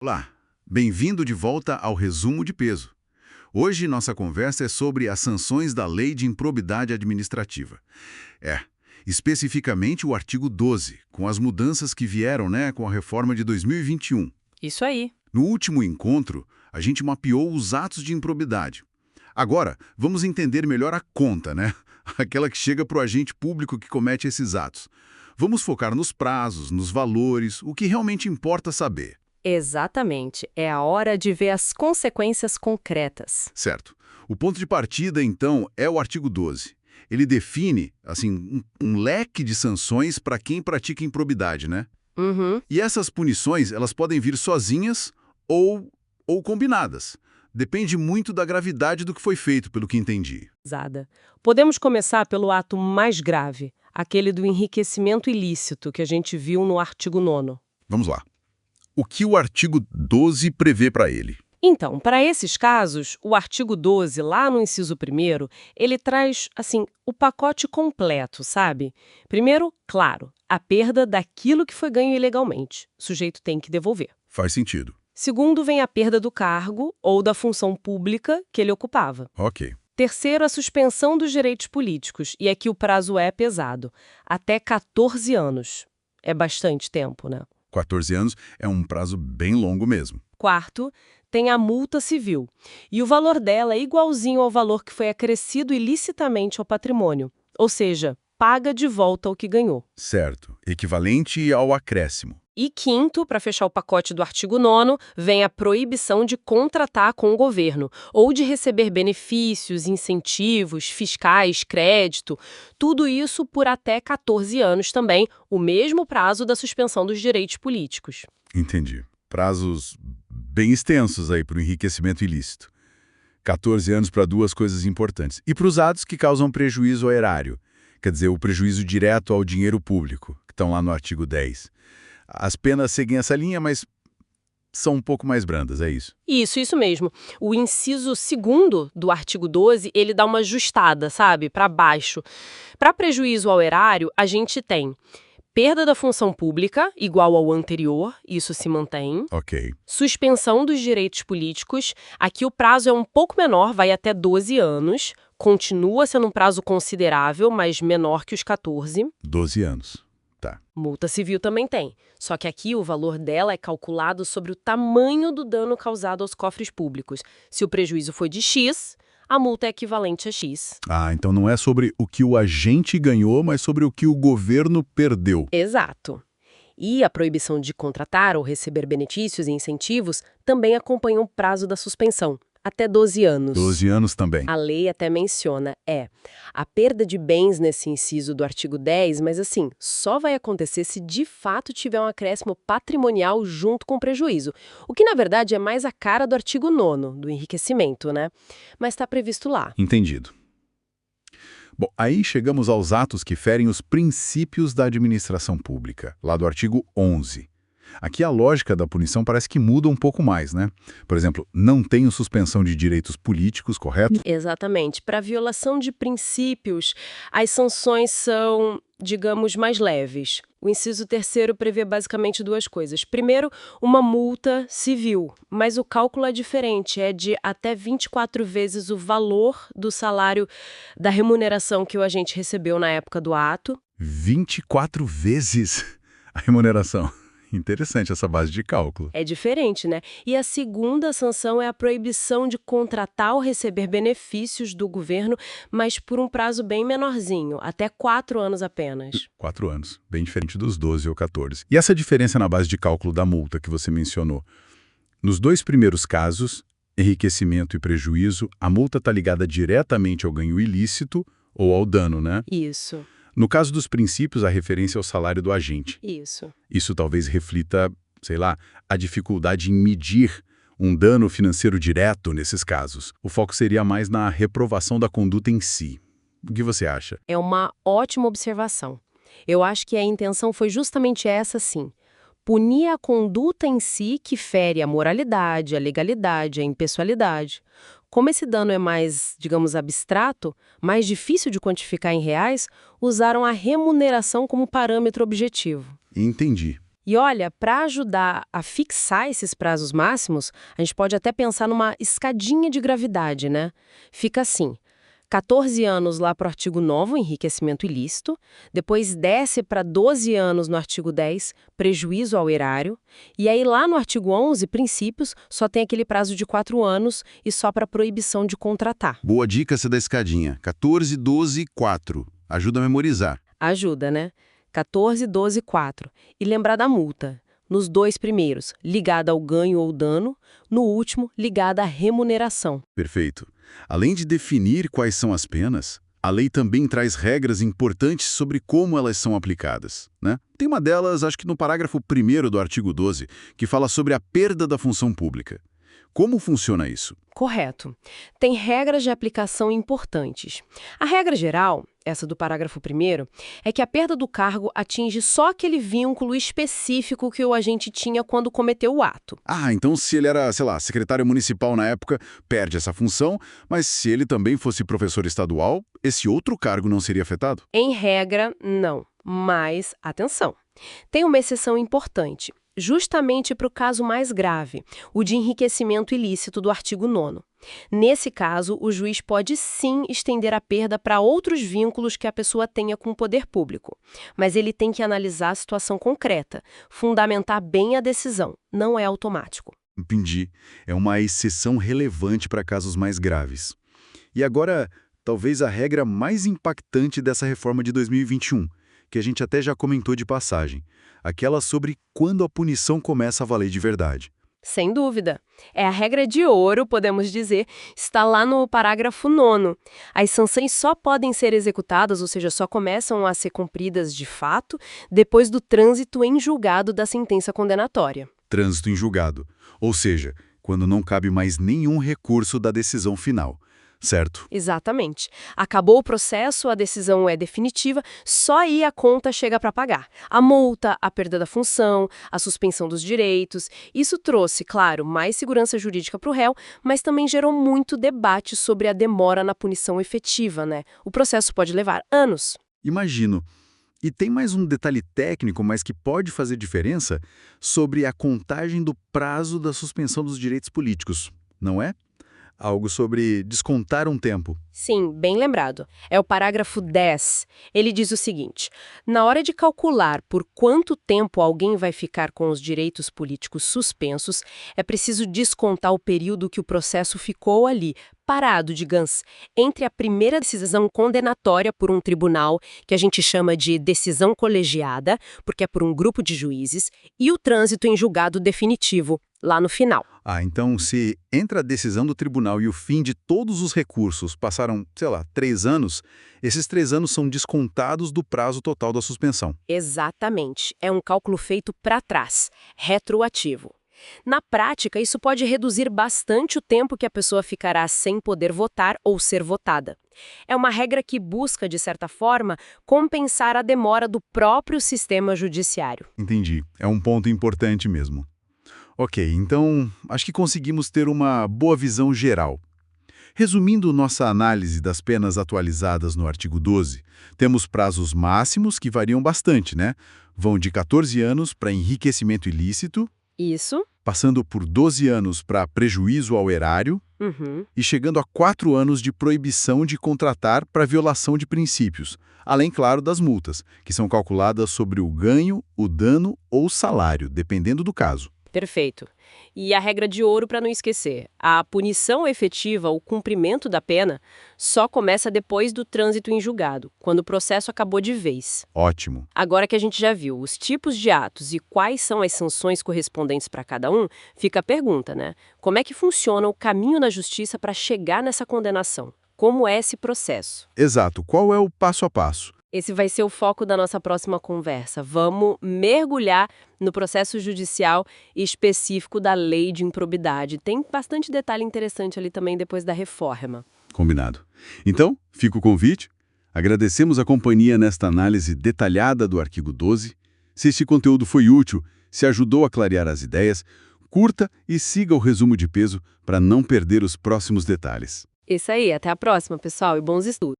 Olá, bem-vindo de volta ao Resumo de Peso. Hoje nossa conversa é sobre as sanções da Lei de Improbidade Administrativa. Especificamente o artigo 12, com as mudanças que vieram, com a reforma de 2021. Isso aí. No último encontro, a gente mapeou os atos de improbidade. Agora, vamos entender melhor a conta, Aquela que chega para o agente público que comete esses atos. Vamos focar nos prazos, nos valores, o que realmente importa saber. Exatamente. É a hora de ver as consequências concretas. Certo. O ponto de partida, então, é o artigo 12. Ele define, um leque de sanções para quem pratica improbidade, Uhum. E essas punições, elas podem vir sozinhas ou combinadas. Depende muito da gravidade do que foi feito, pelo que entendi. Zada. Podemos começar pelo ato mais grave, aquele do enriquecimento ilícito que a gente viu no artigo 9º. Vamos lá. O que o artigo 12 prevê para ele? Então, para esses casos, o artigo 12, lá no inciso 1º, ele traz, o pacote completo, sabe? Primeiro, claro, a perda daquilo que foi ganho ilegalmente. O sujeito tem que devolver. Faz sentido. Segundo, vem a perda do cargo ou da função pública que ele ocupava. Ok. Terceiro, a suspensão dos direitos políticos. E aqui o prazo é pesado. Até 14 anos. É bastante tempo, né? 14 anos é um prazo bem longo mesmo. Quarto, tem a multa civil. E o valor dela é igualzinho ao valor que foi acrescido ilicitamente ao patrimônio. Ou seja, paga de volta o que ganhou. Certo. Equivalente ao acréscimo. E quinto, para fechar o pacote do artigo 9º, vem a proibição de contratar com o governo ou de receber benefícios, incentivos, fiscais, crédito, tudo isso por até 14 anos também, o mesmo prazo da suspensão dos direitos políticos. Entendi. Prazos bem extensos aí para o enriquecimento ilícito. 14 anos para duas coisas importantes. E para os atos que causam prejuízo ao erário, quer dizer, o prejuízo direto ao dinheiro público, que estão lá no artigo 10. As penas seguem essa linha, mas são um pouco mais brandas, é isso? Isso mesmo. O inciso 2º do artigo 12, ele dá uma ajustada, sabe, para baixo. Para prejuízo ao erário, a gente tem perda da função pública, igual ao anterior, isso se mantém. Ok. Suspensão dos direitos políticos, aqui o prazo é um pouco menor, vai até 12 anos. Continua sendo um prazo considerável, mas menor que os 14. 12 anos. Tá. Multa civil também tem, só que aqui o valor dela é calculado sobre o tamanho do dano causado aos cofres públicos. Se o prejuízo foi de X, a multa é equivalente a X. Ah, então não é sobre o que o agente ganhou, mas sobre o que o governo perdeu. Exato. E a proibição de contratar ou receber benefícios e incentivos também acompanha o prazo da suspensão, até 12 anos. 12 anos também. A lei até menciona, a perda de bens nesse inciso do artigo 10, mas só vai acontecer se de fato tiver um acréscimo patrimonial junto com o prejuízo, o que na verdade é mais a cara do artigo 9º, do enriquecimento, Mas está previsto lá. Entendido. Bom, aí chegamos aos atos que ferem os princípios da administração pública, lá do artigo 11. Aqui a lógica da punição parece que muda um pouco mais, Por exemplo, não tenho suspensão de direitos políticos, correto? Exatamente. Para violação de princípios, as sanções são, digamos, mais leves. O inciso 3º prevê basicamente duas coisas. Primeiro, uma multa civil, mas o cálculo é diferente, é de até 24 vezes o valor do salário da remuneração que o agente recebeu na época do ato. 24 vezes a remuneração. Interessante essa base de cálculo. É diferente, E a segunda sanção é a proibição de contratar ou receber benefícios do governo, mas por um prazo bem menorzinho, até 4 anos apenas. 4 anos, bem diferente dos 12 ou 14. E essa diferença na base de cálculo da multa que você mencionou? Nos dois primeiros casos, enriquecimento e prejuízo, a multa está ligada diretamente ao ganho ilícito ou ao dano, Isso. No caso dos princípios, a referência ao salário do agente. Isso. Isso talvez reflita, a dificuldade em medir um dano financeiro direto nesses casos. O foco seria mais na reprovação da conduta em si. O que você acha? É uma ótima observação. Eu acho que a intenção foi justamente essa, sim. Punir a conduta em si que fere a moralidade, a legalidade, a impessoalidade. Como esse dano é mais, digamos, abstrato, mais difícil de quantificar em reais, usaram a remuneração como parâmetro objetivo. Entendi. E olha, para ajudar a fixar esses prazos máximos, a gente pode até pensar numa escadinha de gravidade, né? Fica assim: 14 anos lá para o artigo 9º, enriquecimento ilícito, depois desce para 12 anos no artigo 10, prejuízo ao erário, e aí lá no artigo 11, princípios, só tem aquele prazo de 4 anos e só para proibição de contratar. Boa dica essa da escadinha. 14, 12, 4. Ajuda a memorizar. Ajuda, né? 14, 12, 4. E lembrar da multa. Nos 2 primeiros, ligada ao ganho ou dano, no último, ligada à remuneração. Perfeito. Além de definir quais são as penas, a lei também traz regras importantes sobre como elas são aplicadas, né? Tem uma delas, acho que no parágrafo 1º do artigo 12, que fala sobre a perda da função pública. Como funciona isso? Correto. Tem regras de aplicação importantes. A regra geral, essa do parágrafo 1º, é que a perda do cargo atinge só aquele vínculo específico que o agente tinha quando cometeu o ato. Ah, então se ele era, sei lá, secretário municipal na época, perde essa função, mas se ele também fosse professor estadual, esse outro cargo não seria afetado? Em regra, não. Mas, atenção, tem uma exceção importante. Justamente para o caso mais grave, o de enriquecimento ilícito do artigo 9º. Nesse caso, o juiz pode sim estender a perda para outros vínculos que a pessoa tenha com o poder público. Mas ele tem que analisar a situação concreta, fundamentar bem a decisão, não é automático. Entendi. É uma exceção relevante para casos mais graves. E agora, talvez a regra mais impactante dessa reforma de 2021, que a gente até já comentou de passagem, aquela sobre quando a punição começa a valer de verdade. Sem dúvida. É a regra de ouro, podemos dizer, está lá no parágrafo 9º. As sanções só podem ser executadas, ou seja, só começam a ser cumpridas de fato, depois do trânsito em julgado da sentença condenatória. Trânsito em julgado, ou seja, quando não cabe mais nenhum recurso da decisão final. Certo? Exatamente. Acabou o processo, a decisão é definitiva, só aí a conta chega para pagar. A multa, a perda da função, a suspensão dos direitos. Isso trouxe, claro, mais segurança jurídica para o réu, mas também gerou muito debate sobre a demora na punição efetiva, né? O processo pode levar anos. Imagino. E tem mais um detalhe técnico, mas que pode fazer diferença, sobre a contagem do prazo da suspensão dos direitos políticos, não é? Algo sobre descontar um tempo. Sim, bem lembrado. É o parágrafo 10. Ele diz o seguinte: na hora de calcular por quanto tempo alguém vai ficar com os direitos políticos suspensos, é preciso descontar o período que o processo ficou ali, parado, digamos, entre a primeira decisão condenatória por um tribunal, que a gente chama de decisão colegiada, porque é por um grupo de juízes, e o trânsito em julgado definitivo, lá no final. Ah, então se entre a decisão do tribunal e o fim de todos os recursos passaram, sei lá, 3 anos, esses 3 anos são descontados do prazo total da suspensão. Exatamente. É um cálculo feito para trás, retroativo. Na prática, isso pode reduzir bastante o tempo que a pessoa ficará sem poder votar ou ser votada. É uma regra que busca, de certa forma, compensar a demora do próprio sistema judiciário. Entendi. É um ponto importante mesmo. Ok, então acho que conseguimos ter uma boa visão geral. Resumindo nossa análise das penas atualizadas no artigo 12, temos prazos máximos que variam bastante, né? Vão de 14 anos para enriquecimento ilícito, Isso. passando por 12 anos para prejuízo ao erário e chegando a 4 anos de proibição de contratar para violação de princípios, além, claro, das multas, que são calculadas sobre o ganho, o dano ou o salário, dependendo do caso. Perfeito. E a regra de ouro para não esquecer: a punição efetiva, o cumprimento da pena, só começa depois do trânsito em julgado, quando o processo acabou de vez. Ótimo. Agora que a gente já viu os tipos de atos e quais são as sanções correspondentes para cada um, fica a pergunta, né? Como é que funciona o caminho na justiça para chegar nessa condenação? Como é esse processo? Exato. Qual é o passo a passo? Esse vai ser o foco da nossa próxima conversa. Vamos mergulhar no processo judicial específico da lei de improbidade. Tem bastante detalhe interessante ali também depois da reforma. Combinado. Então, fica o convite. Agradecemos a companhia nesta análise detalhada do artigo 12. Se este conteúdo foi útil, se ajudou a clarear as ideias, curta e siga o resumo de peso para não perder os próximos detalhes. Isso aí, até a próxima, pessoal, e bons estudos.